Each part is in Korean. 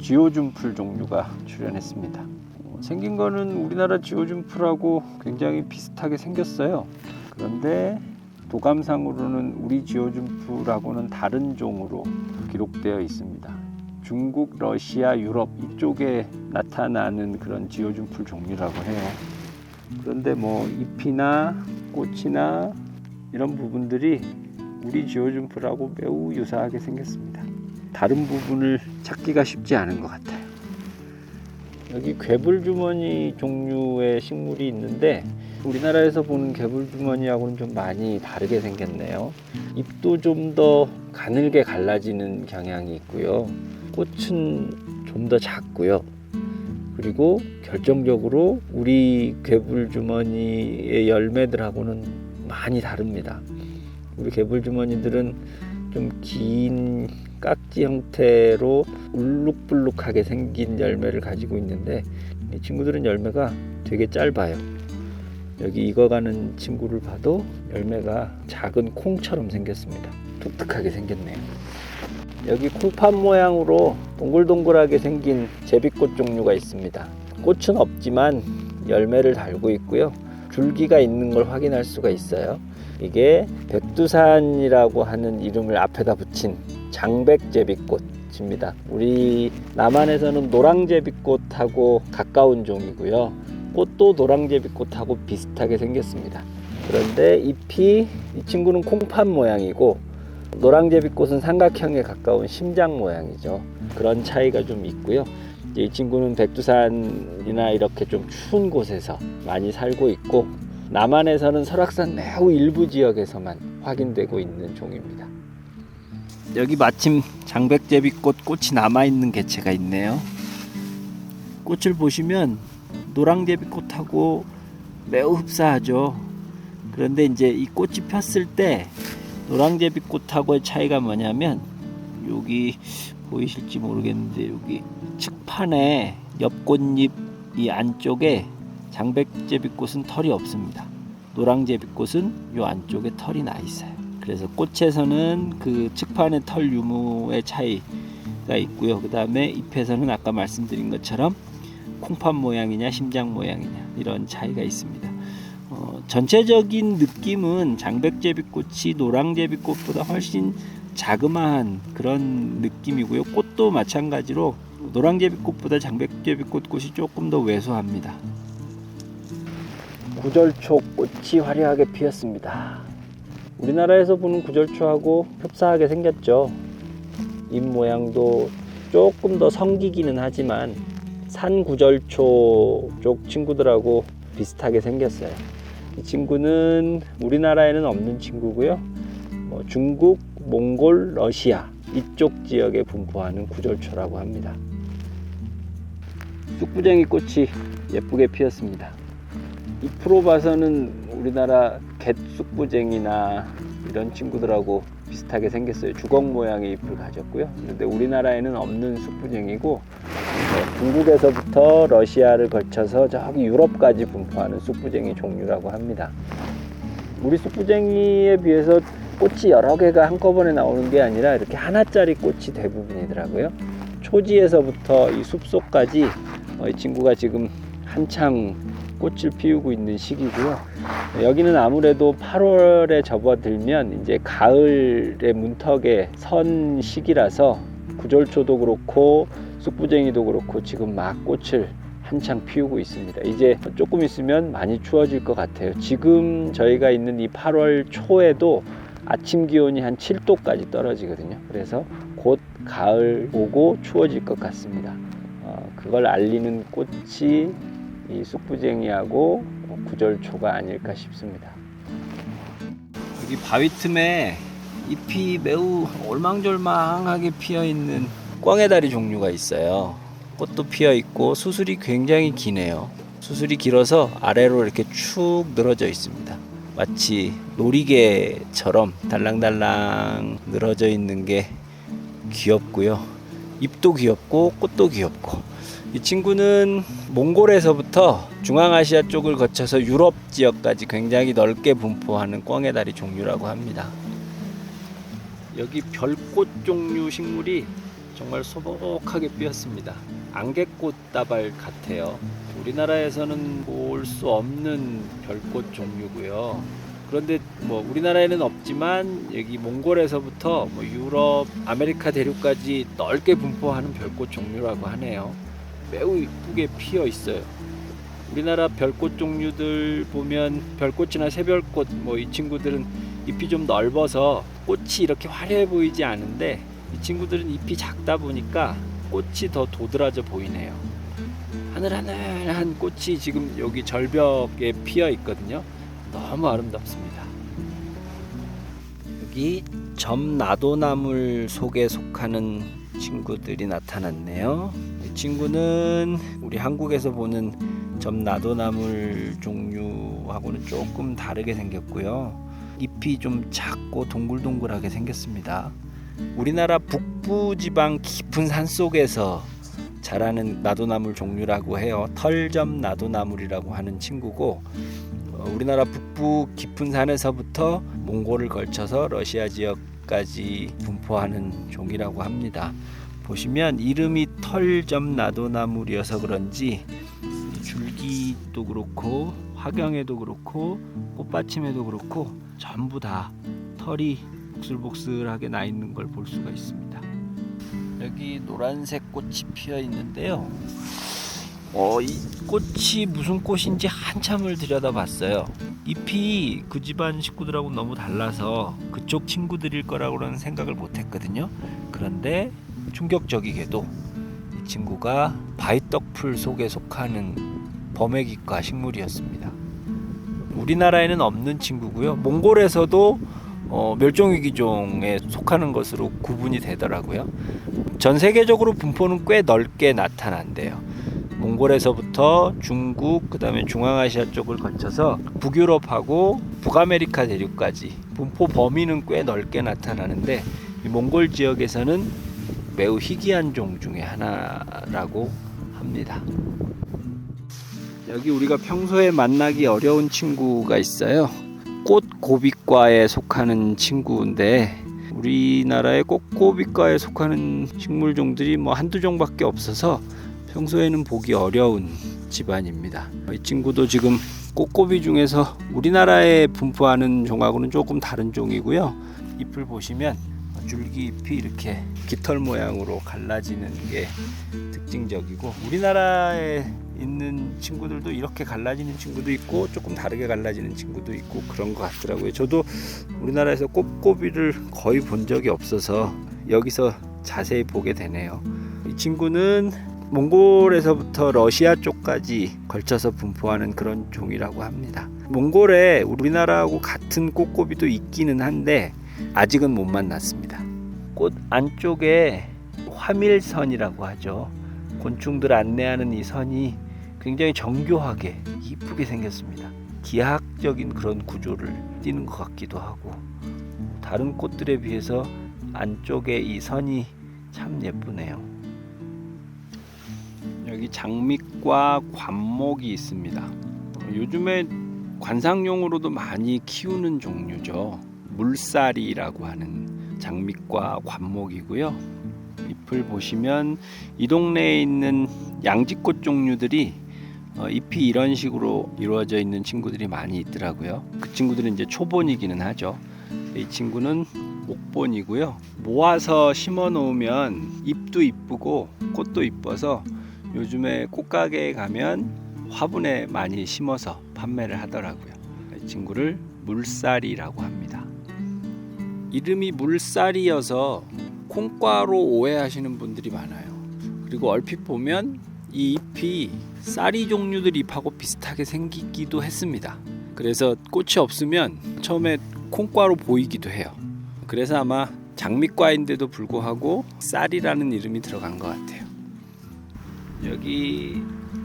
지오준풀 종류가 출현했습니다. 생긴 거는 우리나라 지오준풀하고 굉장히 비슷하게 생겼어요. 그런데 도감상으로는 우리 지오준풀하고는 다른 종으로 기록되어 있습니다. 중국, 러시아, 유럽 이쪽에 나타나는 그런 지오준풀 종류라고 해요. 그런데 뭐 잎이나 꽃이나 이런 부분들이 우리 지오준풀하고 매우 유사하게 생겼습니다. 다른 부분을 찾기가 쉽지 않은 것 같아요. 여기 괴물주머니 종류의 식물이 있는데 우리나라에서 보는 괴물주머니하고는 좀 많이 다르게 생겼네요. 잎도 좀 더 가늘게 갈라지는 경향이 있고요. 꽃은 좀 더 작고요. 그리고 결정적으로 우리 괴물주머니의 열매들하고는 많이 다릅니다. 우리 괴물주머니들은 좀 긴 깍지 형태로 울룩불룩하게 생긴 열매를 가지고 있는데 이 친구들은 열매가 되게 짧아요. 여기 익어가는 친구를 봐도 열매가 작은 콩처럼 생겼습니다. 독특하게 생겼네요. 여기 콩팥 모양으로 동글동글하게 생긴 제비꽃 종류가 있습니다. 꽃은 없지만 열매를 달고 있고요. 줄기가 있는 걸 확인할 수가 있어요. 이게 백두산이라고 하는 이름을 앞에다 붙인 장백제비꽃입니다. 우리 남한에서는 노랑제비꽃하고 가까운 종이고요. 꽃도 노랑제비꽃하고 비슷하게 생겼습니다. 그런데 잎이 이 친구는 콩팥 모양이고 노랑제비꽃은 삼각형에 가까운 심장 모양이죠. 그런 차이가 좀 있고요. 이 친구는 백두산이나 이렇게 좀 추운 곳에서 많이 살고 있고 남한에서는 설악산 매우 일부 지역에서만 확인되고 있는 종입니다. 여기 마침 장백제비꽃 꽃이 남아있는 개체가 있네요. 꽃을 보시면 노랑제비꽃하고 매우 흡사하죠. 그런데 이제 이 꽃이 폈을 때 노랑제비꽃하고의 차이가 뭐냐면 여기 보이실지 모르겠는데 여기 측판에 옆꽃잎 이 안쪽에 장백제비꽃은 털이 없습니다. 노랑제비꽃은 이 안쪽에 털이 나 있어요. 그래서 꽃에서는 그 측판의 털 유무의 차이가 있고요. 그 다음에 잎에서는 아까 말씀드린 것처럼 콩팥 모양이냐 심장 모양이냐 이런 차이가 있습니다. 전체적인 느낌은 장백제비꽃이 노랑제비꽃보다 훨씬 자그마한 그런 느낌이고요. 꽃도 마찬가지로 노랑제비꽃보다 장백제비꽃 꽃이 조금 더 왜소합니다. 구절초 꽃이 화려하게 피었습니다. 우리나라에서 보는 구절초하고 흡사하게 생겼죠. 잎 모양도 조금 더 성기기는 하지만 산구절초 쪽 친구들하고 비슷하게 생겼어요. 이 친구는 우리나라에는 없는 친구고요. 중국, 몽골, 러시아 이쪽 지역에 분포하는 구절초라고 합니다. 쑥부쟁이 꽃이 예쁘게 피었습니다. 잎으로 봐서는 우리나라 갯쑥부쟁이나 이런 친구들하고 비슷하게 생겼어요. 주걱 모양의 잎을 가졌고요. 그런데 우리나라에는 없는 쑥부쟁이고 중국에서부터 러시아를 거쳐서 저기 유럽까지 분포하는 쑥부쟁이 종류라고 합니다. 우리 쑥부쟁이에 비해서 꽃이 여러 개가 한꺼번에 나오는 게 아니라 이렇게 하나짜리 꽃이 대부분이더라고요. 초지에서부터 이 숲속까지 이 친구가 지금 한창 꽃을 피우고 있는 시기고요. 여기는 아무래도 8월에 접어들면 이제 가을의 문턱에 선 시기라서 구절초도 그렇고 쑥부쟁이도 그렇고 지금 막 꽃을 한창 피우고 있습니다. 이제 조금 있으면 많이 추워질 것 같아요. 지금 저희가 있는 이 8월 초에도 아침 기온이 한 7도까지 떨어지거든요. 그래서 곧 가을 오고 추워질 것 같습니다. 그걸 알리는 꽃이 이 쑥부쟁이하고 구절초가 아닐까 싶습니다. 여기 바위 틈에 잎이 매우 올망졸망하게 피어있는 꽝해다리 종류가 있어요. 꽃도 피어있고 수술이 굉장히 기네요. 수술이 길어서 아래로 이렇게 축 늘어져 있습니다. 마치 놀이개처럼 달랑달랑 늘어져 있는 게 귀엽고요. 잎도 귀엽고 꽃도 귀엽고, 이 친구는 몽골에서부터 중앙아시아 쪽을 거쳐서 유럽 지역까지 굉장히 넓게 분포하는 꽝해다리 종류라고 합니다. 여기 별꽃 종류 식물이 정말 소복하게 피었습니다. 안개꽃다발 같아요. 우리나라에서는 볼 수 없는 별꽃 종류고요. 그런데 뭐 우리나라에는 없지만 여기 몽골에서부터 뭐 유럽, 아메리카 대륙까지 넓게 분포하는 별꽃 종류라고 하네요. 매우 이쁘게 피어 있어요. 우리나라 별꽃 종류들 보면 별꽃이나 새별꽃 뭐 이 친구들은 잎이 좀 넓어서 꽃이 이렇게 화려해 보이지 않은데 이 친구들은 잎이 작다 보니까 꽃이 더 도드라져 보이네요. 하늘하늘한 꽃이 지금 여기 절벽에 피어 있거든요. 너무 아름답습니다. 여기 점나도나물 속에 속하는 친구들이 나타났네요. 이 친구는 우리 한국에서 보는 점나도나물 종류하고는 조금 다르게 생겼고요. 잎이 좀 작고 동글동글하게 생겼습니다. 우리나라 북부지방 깊은 산속에서 자라는 나도나물 종류라고 해요. 털점나도나물이라고 하는 친구고, 우리나라 북부 깊은 산에서부터 몽골을 걸쳐서 러시아 지역까지 분포하는 종이라고 합니다. 보시면 이름이 털점나도나물이어서 그런지 줄기도 그렇고 화경에도 그렇고 꽃받침에도 그렇고 전부 다 털이 복슬복슬하게 나 있는 걸 볼 수가 있습니다. 여기 노란색 꽃이 피어 있는데요. 이 꽃이 무슨 꽃인지 한참을 들여다봤어요. 잎이 그 집안 식구들하고 너무 달라서 그쪽 친구들일 거라고는 생각을 못했거든요. 그런데 충격적이게도 이 친구가 바위떡풀 속에 속하는 범액이과 식물이었습니다. 우리나라에는 없는 친구고요. 몽골에서도 멸종위기종에 속하는 것으로 구분이 되더라고요. 전 세계적으로 분포는 꽤 넓게 나타난대요. 몽골에서부터 중국, 그 다음에 중앙아시아 쪽을 거쳐서 북유럽하고 북아메리카 대륙까지 분포 범위는 꽤 넓게 나타나는데 이 몽골 지역에서는 매우 희귀한 종 중에 하나라고 합니다. 여기 우리가 평소에 만나기 어려운 친구가 있어요. 꽃고비과에 속하는 친구인데 우리나라의 꽃고비과에 속하는 식물종들이 뭐 한두 종밖에 없어서 평소에는 보기 어려운 집안입니다. 이 친구도 지금 꽃고비 중에서 우리나라에 분포하는 종하고는 조금 다른 종이고요. 잎을 보시면 줄기잎이 이렇게 깃털 모양으로 갈라지는 게 특징적이고, 우리나라에 있는 친구들도 이렇게 갈라지는 친구도 있고 조금 다르게 갈라지는 친구도 있고 그런 것 같더라고요. 저도 우리나라에서 꽃고비를 거의 본 적이 없어서 여기서 자세히 보게 되네요. 이 친구는 몽골에서부터 러시아 쪽까지 걸쳐서 분포하는 그런 종이라고 합니다. 몽골에 우리나라하고 같은 꽃고비도 있기는 한데 아직은 못 만났습니다. 꽃 안쪽에 화밀선이라고 하죠. 곤충들 안내하는 이 선이 굉장히 정교하게 이쁘게 생겼습니다. 기하학적인 그런 구조를 띠는 것 같기도 하고, 다른 꽃들에 비해서 안쪽에 이 선이 참 예쁘네요. 여기 장미과 관목이 있습니다. 요즘에 관상용으로도 많이 키우는 종류죠. 물사리라고 하는 장미과 관목이고요. 잎을 보시면 이 동네에 있는 양지꽃 종류들이 잎이 이런 식으로 이루어져 있는 친구들이 많이 있더라고요. 그 친구들은 이제 초본이기는 하죠. 이 친구는 목본이고요. 모아서 심어 놓으면 잎도 이쁘고 꽃도 이뻐서 요즘에 꽃가게에 가면 화분에 많이 심어서 판매를 하더라고요. 이 친구를 물사리라고 합니다. 이름이 물사리여서 콩과로 오해하시는 분들이 많아요. 그리고 얼핏 보면 이 잎이 쌀이 종류들 잎하고 비슷하게 생기기도 했습니다. 그래서 꽃이 없으면 처음에 콩과로 보이기도 해요. 그래서 아마 장미과인데도 불구하고 쌀이라는 이름이 들어간 것 같아요. 여기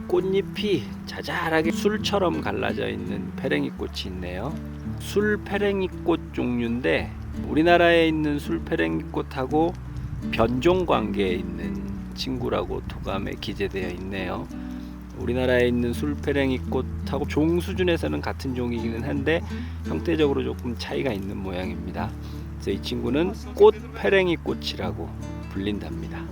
꽃잎이 자잘하게 술처럼 갈라져 있는 페랭이꽃이 있네요. 술페랭이꽃 종류인데 우리나라에 있는 술페랭이꽃하고 변종 관계에 있는 친구라고 도감에 기재되어 있네요. 우리나라에 있는 술페랭이꽃하고 종 수준에서는 같은 종이기는 한데 형태적으로 조금 차이가 있는 모양입니다. 그래서 이 친구는 꽃페랭이꽃이라고 불린답니다.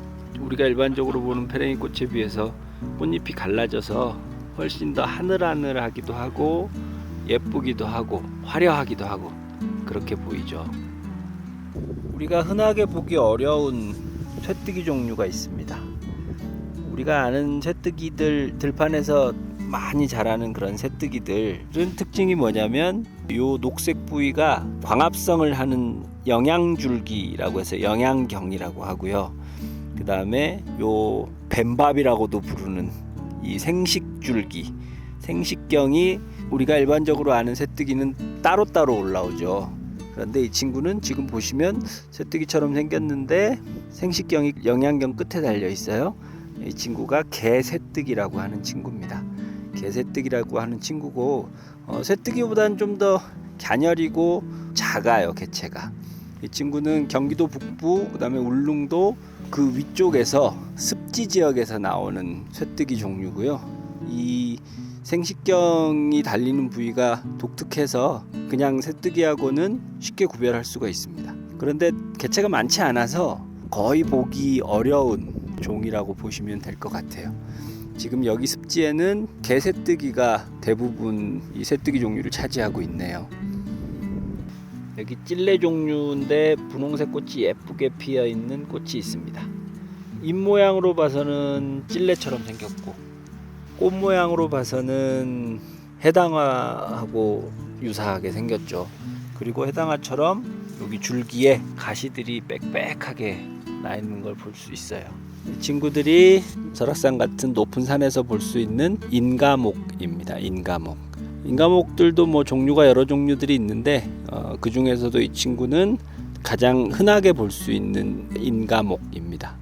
우리가 일반적으로 보는 페랭이 꽃에 비해서 꽃잎이 갈라져서 훨씬 더 하늘하늘하기도 하고 예쁘기도 하고 화려하기도 하고 그렇게 보이죠. 우리가 흔하게 보기 어려운 쇠뜨기 종류가 있습니다. 우리가 아는 쇠뜨기들, 들판에서 많이 자라는 그런 쇠뜨기들은 특징이 뭐냐면 요 녹색 부위가 광합성을 하는 영양줄기라고 해서 영양경이라고 하고요. 그 다음에 요 뱀밥이라고도 부르는 이 생식줄기, 생식경이 우리가 일반적으로 아는 쇠뜨기는 따로따로 올라오죠. 그런데 이 친구는 지금 보시면 쇠뜨기처럼 생겼는데 생식경이 영양경 끝에 달려 있어요. 이 친구가 개쇠뜨기라고 하는 친구입니다. 개쇠뜨기라고 하는 친구고 쇠뜨기보다는 좀 더 갸녀리고 작아요. 개체가. 이 친구는 경기도 북부 그다음에 울릉도 그 위쪽에서 습지 지역에서 나오는 쇠뜨기 종류고요. 이 생식경이 달리는 부위가 독특해서 그냥 쇠뜨기하고는 쉽게 구별할 수가 있습니다. 그런데 개체가 많지 않아서 거의 보기 어려운 종이라고 보시면 될 것 같아요. 지금 여기 습지에는 개쇠뜨기가 대부분 이 쇠뜨기 종류를 차지하고 있네요. 여기 찔레 종류인데 분홍색 꽃이 예쁘게 피어 있는 꽃이 있습니다. 잎 모양으로 봐서는 찔레처럼 생겼고 꽃 모양으로 봐서는 해당화하고 유사하게 생겼죠. 그리고 해당화처럼 여기 줄기에 가시들이 빽빽하게 나 있는 걸 볼 수 있어요. 이 친구들이 설악산 같은 높은 산에서 볼 수 있는 인가목입니다. 인가목들도 뭐 종류가 여러 종류들이 있는데 그 중에서도 이 친구는 가장 흔하게 볼 수 있는 인가목입니다.